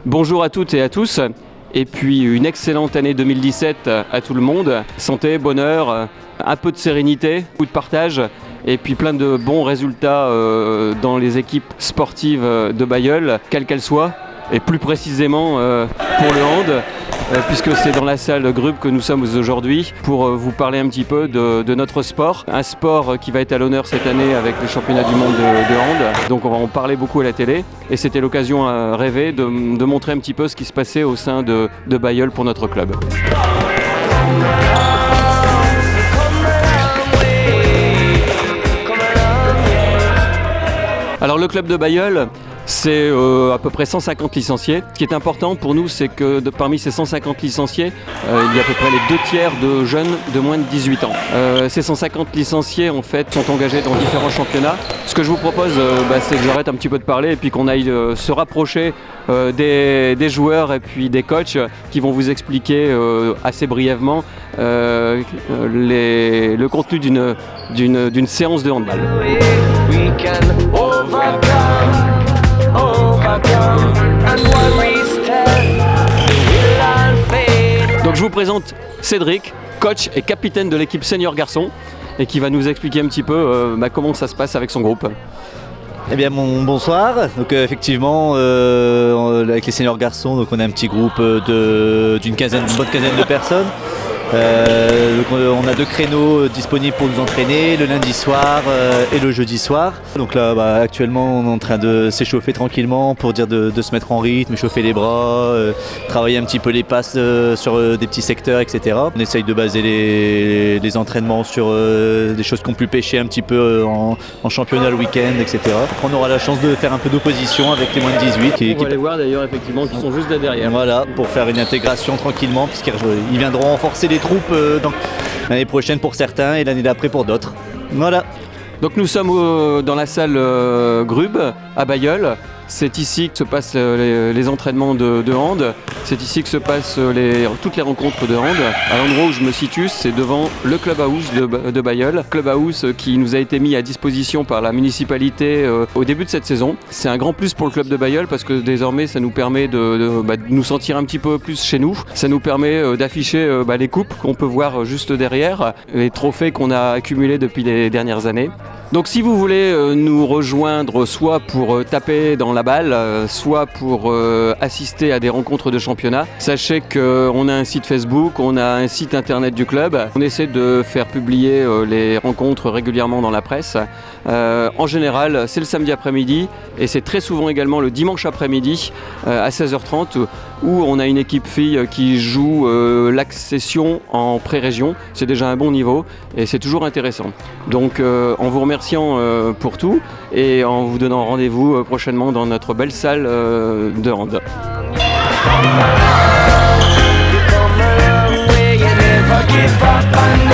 Bonjour à toutes et à tous, et puis une excellente année 2017 à tout le monde. Santé, bonheur, un peu de sérénité, beaucoup de partage, et puis plein de bons résultats dans les équipes sportives de Bailleul, quelles qu'elles soient, et plus précisément pour le hand, puisque c'est dans la salle Grub que nous sommes aujourd'hui pour vous parler un petit peu de notre sport. Un sport qui va être à l'honneur cette année avec les championnats du monde de hand. Donc on va en parler beaucoup à la télé et c'était l'occasion rêvée de montrer un petit peu ce qui se passait au sein de Bailleul pour notre club. Alors le club de Bailleul, c'est à peu près 150 licenciés. Ce qui est important pour nous, c'est que parmi ces 150 licenciés, il y a à peu près les 2/3 de jeunes de moins de 18 ans. Ces 150 licenciés, en fait, sont engagés dans différents championnats. Ce que je vous propose, c'est que j'arrête un petit peu de parler et puis qu'on aille se rapprocher des joueurs et puis des coachs qui vont vous expliquer assez brièvement le contenu d'une séance de handball. Donc je vous présente Cédric, coach et capitaine de l'équipe senior garçon, et qui va nous expliquer un petit peu comment ça se passe avec son groupe. Eh bien bonsoir, donc effectivement avec les seniors garçons, donc on a un petit groupe d'une bonne quinzaine de personnes. Donc on a 2 créneaux disponibles pour nous entraîner, le lundi soir et le jeudi soir. Donc là actuellement on est en train de s'échauffer tranquillement pour dire de se mettre en rythme, échauffer les bras, travailler un petit peu les passes sur des petits secteurs, etc. On essaye de baser les entraînements sur des choses qu'on peut pêcher un petit peu en championnat le week-end, etc. On aura la chance de faire un peu d'opposition avec les moins de 18. On va les voir d'ailleurs effectivement qui sont juste là derrière. Voilà, pour faire une intégration tranquillement puisqu'ils viendront renforcer les troupes l'année prochaine pour certains et l'année d'après pour d'autres. Voilà. Donc nous sommes dans la salle Grub à Bailleul. C'est ici que se passent les entraînements de hand. C'est ici que se passent toutes les rencontres de hand. À l'endroit où je me situe, c'est devant le clubhouse de Bailleul. Clubhouse qui nous a été mis à disposition par la municipalité au début de cette saison. C'est un grand plus pour le club de Bailleul parce que désormais ça nous permet de nous sentir un petit peu plus chez nous. Ça nous permet d'afficher les coupes qu'on peut voir juste derrière, les trophées qu'on a accumulés depuis les dernières années. Donc si vous voulez nous rejoindre soit pour taper dans la balle, soit pour assister à des rencontres de championnat, sachez qu'on a un site Facebook, on a un site internet du club. On essaie de faire publier les rencontres régulièrement dans la presse. En général, c'est le samedi après-midi et c'est très souvent également le dimanche après-midi à 16h30 où on a une équipe fille qui joue l'accession en pré-région. C'est déjà un bon niveau et c'est toujours intéressant. Donc en vous remerciant pour tout et en vous donnant rendez-vous prochainement dans notre belle salle de hand. Give up